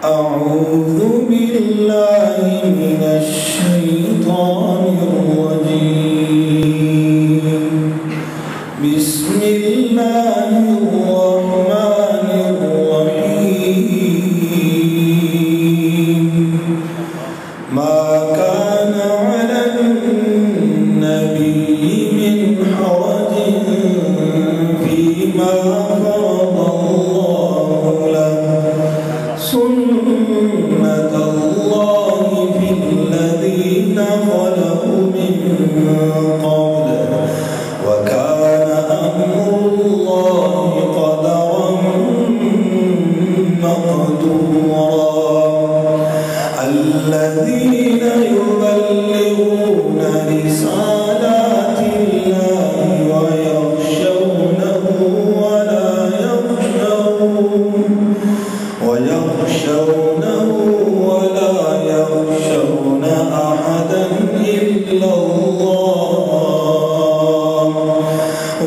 أعوذ بالله من الشيطان الرجيم بسم الله الرحمن الرحيم ما كان على النبي من حرج فيما فرض الله له سنة الله في الذين خلوا من قبل وكان أمر الله قدرا مقدورا الذين يبلغون رسالات الله ويخشونه ولا يخشون أحدا إلا الله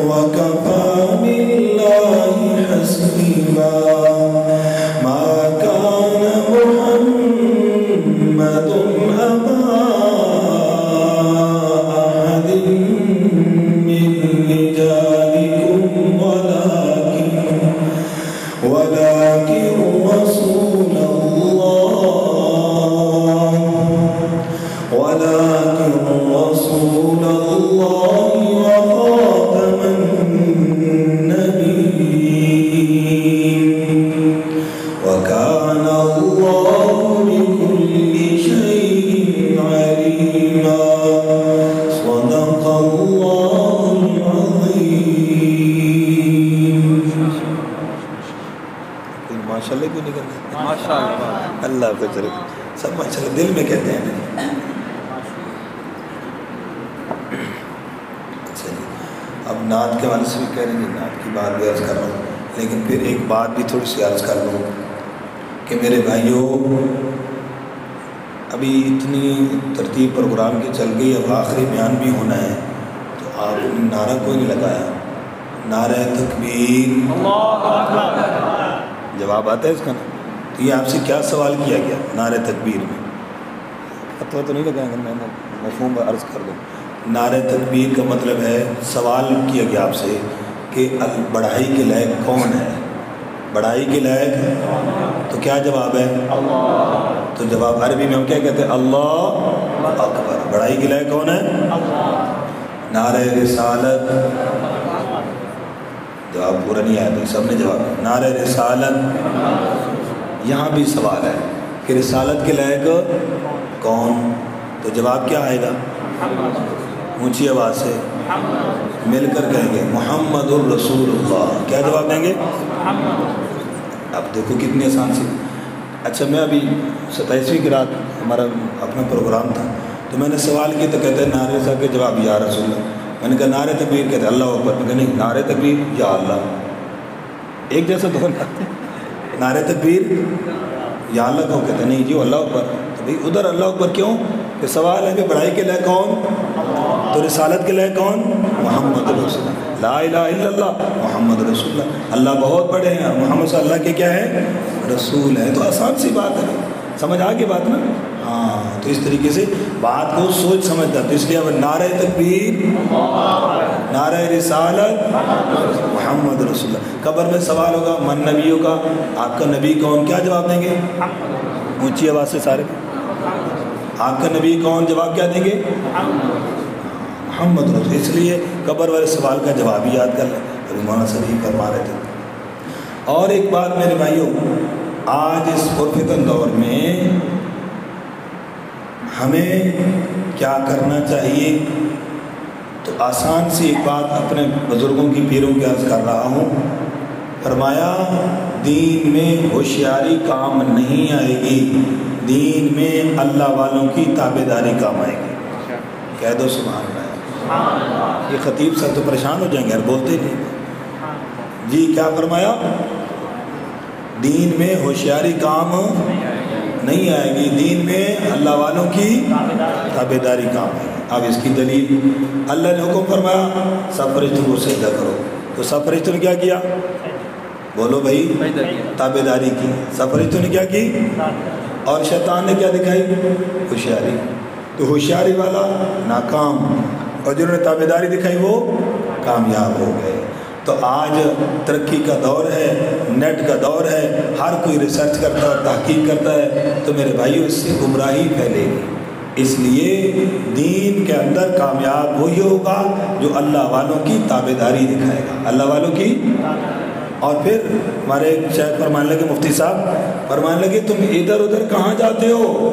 وكفى بالله حسيبا ما كان محمد أبا أحد من رجالكم ولكن رسول الله وخاتم النبيين وكان الله بكل شيء عليما صدق الله العظيم ماشاءاللہ کیوں نہیں کرتے ماشاءاللہ اللہ کو چلے سب ماشاءاللہ دل میں کہتے ہیں اب نعت کے والے سے بھی کہہ رہے ہیں نعت کی بات بھی عرض کر رہا ہوں لیکن پھر ایک بات بھی تھوڑی سی عرض کر لوں کہ میرے بھائیوں ابھی اتنی ترتیب پروگرام کی چل گئی اب آخری بیان بھی ہونا ہے تو آپ نے نعرہ کوئی نہیں لگایا نعرہ تکبیر جواب آتا ہے اس کا نا تو یہ آپ سے کیا سوال کیا گیا نعرہ تکبیر میں فتویٰ تو نہیں لگایا اگر میں مفہوم عرض کر دوں نعرہ تکبیر کا مطلب ہے سوال کیا گیا آپ سے کہ بڑھائی کے لائق کون ہے بڑھائی کے لائق تو کیا جواب ہے تو جواب عربی میں ہم کیا کہتے ہیں اللہ اکبر بڑھائی کے لائق کون ہے نعرہ رسالت جواب پورا نہیں آیا تو سب نے جواب نعرہ رسالت یہاں بھی سوال ہے کہ رسالت کے لائق کون تو جواب کیا آئے گا اونچی آواز سے مل کر کہیں گے محمد الرسول اللہ کیا جواب دیں گے اب دیکھو کتنی آسان سی اچھا میں ابھی 27ویں کی رات ہمارا اپنا پروگرام تھا تو میں نے سوال کیا تو کہتے ہیں نعرے صاحب کے جواب یا رسول اللہ میں نے کہا نعرہ تکبیر کہتے ہیں اللہ اکبر میں کہا نہیں نعرہ تکبیر یا اللہ ایک جیسا دو نعرہ تکبیر یا اللہ کو کہتے ہیں نہیں جی اللہ اکبر تو بھائی ادھر اللہ اکبر کیوں کہ سوال ہے کہ بڑھائی کے لئے کون تو رسالت کے لئے کون محمد رسول اللہ لا الہ الا اللہ محمد رسول اللہ اللہ بہت بڑے ہیں محمد صلی اللہ کے کیا ہے رسول ہے تو آسان سی بات ہے سمجھ آگے بات نا ہاں تو اس طریقے سے بات کو سوچ سمجھتا تو اس لیے اب نعرہ تکبیر نعرہ رسالت محمد رسول اللہ قبر میں سوال ہوگا من نبیوں کا آپ کا نبی کون کیا جواب دیں گے اونچی آواز سے سارے آپ کا نبی کون جواب کیا دیں گے محمد رسول اس لیے قبر والے سوال کا جواب ہی یاد کر لیں ابھی مولانا صدیق فرما رہے تھے اور ایک بات میرے بھائیوں آج اس پرفتن دور میں ہمیں کیا کرنا چاہیے تو آسان سی ایک بات اپنے بزرگوں کی پیروں کی عرض کر رہا ہوں فرمایا دین میں ہوشیاری کام نہیں آئے گی دین میں اللہ والوں کی تابعداری کام آئے گی کہہ دو سبحان اللہ یہ خطیب صاحب تو پریشان ہو جائیں گے یار بولتے نہیں جی کیا فرمایا دین میں ہوشیاری کام نہیں آئے گی دین میں اللہ والوں کی تابعداری کام ہے اب اس کی دلیل اللہ نے حکم فرمایا سب فرشتوں کو سجدہ کرو تو سب فرشتوں نے کیا بولو بھائی تابعداری کی. سب فرشتوں نے کیا کی اور شیطان نے کیا دکھائی؟ ہوشیاری. تو ہوشیاری والا ناکام اور جنہوں نے تابعداری دکھائی وہ کامیاب ہو گئے. تو آج ترقی کا دور ہے، نیٹ کا دور ہے، ہر کوئی ریسرچ کرتا ہے، تحقیق کرتا ہے، تو میرے بھائیو اس سے گمراہی پھیلے گی. اس لیے دین کے اندر کامیاب وہی ہوگا جو اللہ والوں کی تابعداری دکھائے گا، اللہ والوں کی. اور پھر ہمارے ایک شیخ فرمانے لگے، مفتی صاحب فرمانے لگے تم ادھر ادھر کہاں جاتے ہو؟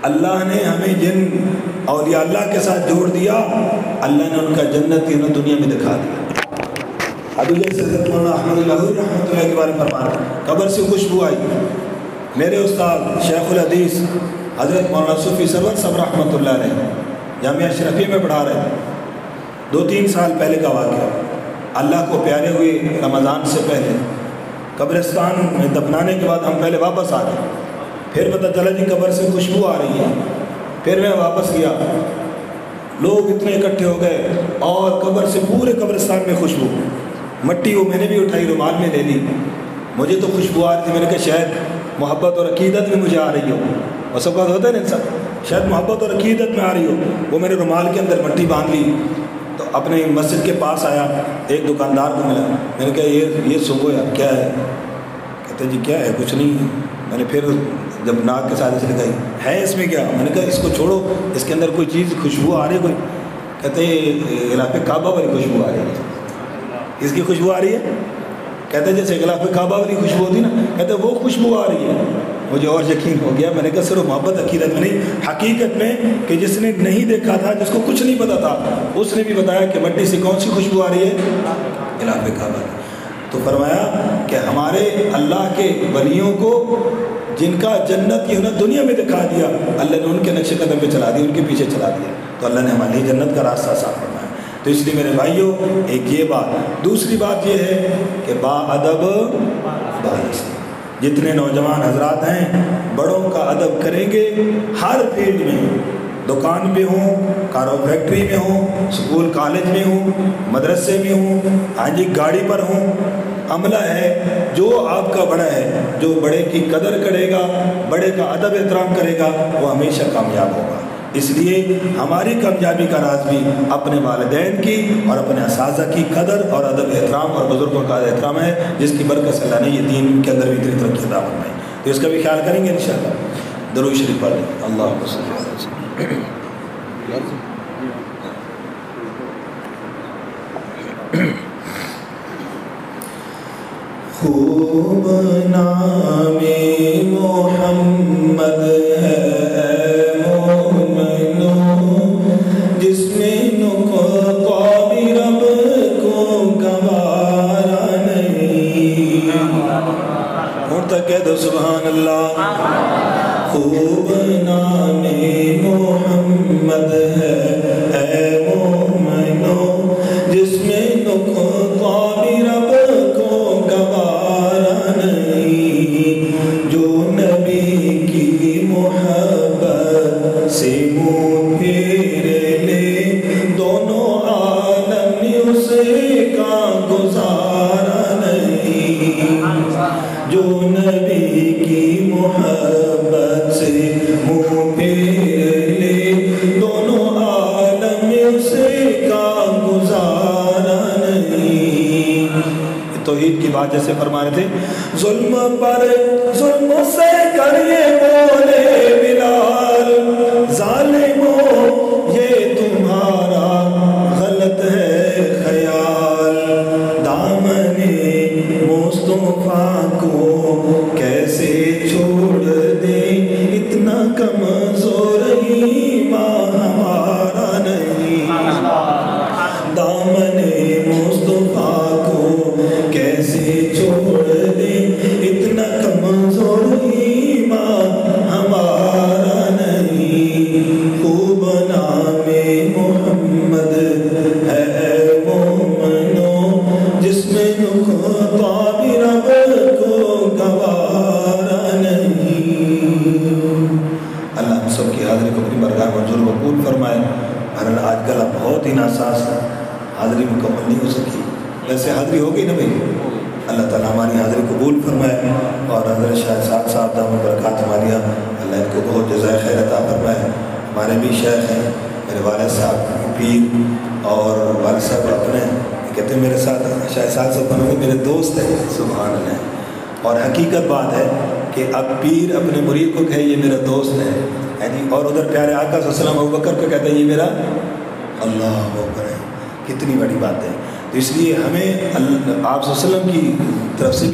اللہ نے ہمیں جن اولیاء اللہ کے ساتھ جوڑ دیا، اللہ نے ان کا جنت کی دنیا میں دکھا دیا. ابھی جیسے حضرت مولانا احمد اللہ رحمۃ اللہ کے بارے میں فرمانا، قبر سے خوشبو آئی. میرے استاد شیخ الحدیث حضرت مولانا صوفی سرور صاحب رحمۃ اللہ علیہ جامعہ اشرفیہ میں پڑھا رہے ہیں. 2-3 سال پہلے کا واقعہ. اللہ کو پیارے ہوئے رمضان سے پہلے قبرستان میں دفنانے کے بعد ہم پہلے واپس آ گئے. پھر پتہ چلا جی قبر سے خوشبو آ رہی ہے. پھر میں واپس گیا، لوگ اتنے اکٹھے ہو گئے اور قبر سے پورے قبرستان میں خوشبو. مٹی وہ میں نے بھی اٹھائی، رومال میں لے لی. مجھے تو خوشبو آ رہی تھی. میں نے کہا شاید محبت اور عقیدت میں مجھے آ رہی ہو. اور سب بات ہوتا ہے نا انسان، شاید محبت اور عقیدت میں آ رہی ہو. وہ میں نے رومال کے اندر مٹی باندھ لی. تو اپنے مسجد کے پاس آیا، ایک دکاندار کو ملا. میں نے کہا یہ سنگو یار کیا ہے؟ کہتے جی کیا ہے؟ کچھ نہیں. میں نے پھر جب ناک کے ساتھ سے لگائی، ہے اس میں کیا؟ میں نے کہا اس کو چھوڑو، اس کے اندر کوئی چیز خوشبو آ رہی ہے کوئی؟ کہتے غلاف کعبہ والی خوشبو آ رہی ہے. اس کی خوشبو آ رہی ہے؟ کہتے جیسے غلاف کعبہ والی خوشبو ہوتی نا، کہتے وہ خوشبو آ رہی ہے. مجھے اور یقین ہو گیا. میں نے کہا صرف محبت عقیدت میں نہیں، حقیقت میں کہ جس نے نہیں دیکھا تھا، جس کو کچھ نہیں پتا تھا، اس نے بھی بتایا کہ مٹی سے کون سی خوشبو آ رہی ہے؟ غلاف کعبہ. تو فرمایا کہ ہمارے اللہ کے ولیوں کو جن کا جنت کی انہیں دنیا میں دکھا دیا، اللہ نے ان کے نقش قدم پہ چلا دیا، ان کے پیچھے چلا دیا. تو اللہ نے ہمارے لیے جنت کا راستہ صاف فرمایا. تو اس لیے میرے بھائیوں ایک یہ بات. دوسری بات یہ ہے کہ با ادب باعث. جتنے نوجوان حضرات ہیں بڑوں کا ادب کریں گے، ہر فیلڈ میں، دکان پہ ہوں، کارو فیکٹری میں ہوں، اسکول کالج میں ہوں، مدرسے میں ہوں، ہاں جی گاڑی پر ہوں. عملہ ہے جو آپ کا بڑا ہے، جو بڑے کی قدر کرے گا، بڑے کا ادب احترام کرے گا، وہ ہمیشہ کامیاب ہوگا. اس لیے ہماری کامیابی کا راز بھی اپنے والدین کی اور اپنے اساتذہ کی قدر اور ادب احترام اور بزرگوں کا احترام ہے، جس کی برکت سے اللہ نے یہ دین کے اندر بھی اتنی ترقی عطا فرمائی. تو اس کا بھی خیال کریں گے انشاءاللہ. درود شریف پڑھ لیں. اللہم صلی اللہ علیہ وسلم. خوب نام محمد ہے مومنو، جس میں نقطہ بھی رب کو گوارا نہیں. اور تک کہہ دو سبحان اللہ. خوب نام محمد ہے مومنو، جس میں نقطہ بھی رب کو گوارا نہیں. جو نبی کی محبت سے منہ پھیر لے، دونوں عالم میں اس کا گزارا نہیں. جو نبی کی محبت سے منہ پھیر لے، دونوں عالم میں اس کا گزارا نہیں. توحید کی بات جیسے فرما رہے تھے، ظلم پر ظلم سے کریے بولے بلال، ظالموں یہ تمہارا غلط ہے خیال. دامن مصطفیٰ کو کیسے چھوڑ دیں، اتنا کمزور ایمان ہمارا نہیں. دامن مصطفیٰ کو کیسے چھوڑ دیں، اتنا کمزور ایمان ہمارا نہیں. خوب نام محمد ہے مومنو، جس میں نقطہ بھی رب کو گوارا نہیں. اللہ ہم سب کی حاضری کو اپنی برگاہ منظور قبول فرمائے. آج کل بہت ہی ناساز حاضری مکمل نہیں ہو سکی، ویسے حاضری ہو گئی نا بھائی. اللہ تعالیٰ ہماری حاضری قبول فرمائے، اور حضرت شاہ سعد صاحب دامت برکات مالیہ اللہ ان کو بہت جزائے خیر عطا فرمائے۔ ہمارے بھی شیخ ہیں، میرے والد صاحب پیر، اور والد صاحب اپنے کہتے ہیں میرے ساتھ شاہ سعد صاحب بنو میرے دوست ہیں، سبحان اللہ۔ اور حقیقت بات ہے کہ اب پیر اپنے مرید کو کہے یہ میرا دوست ہے جی، اور ادھر پیارے آقا صلی اللہ علیہ وسلم ابوبکر کو کہتا ہے یہ میرا اللہ اکبر ہے، کتنی بڑی بات ہے۔ تو اس لیے ہمیں آپ صلی اللہ علیہ وسلم کی طرف سے بھی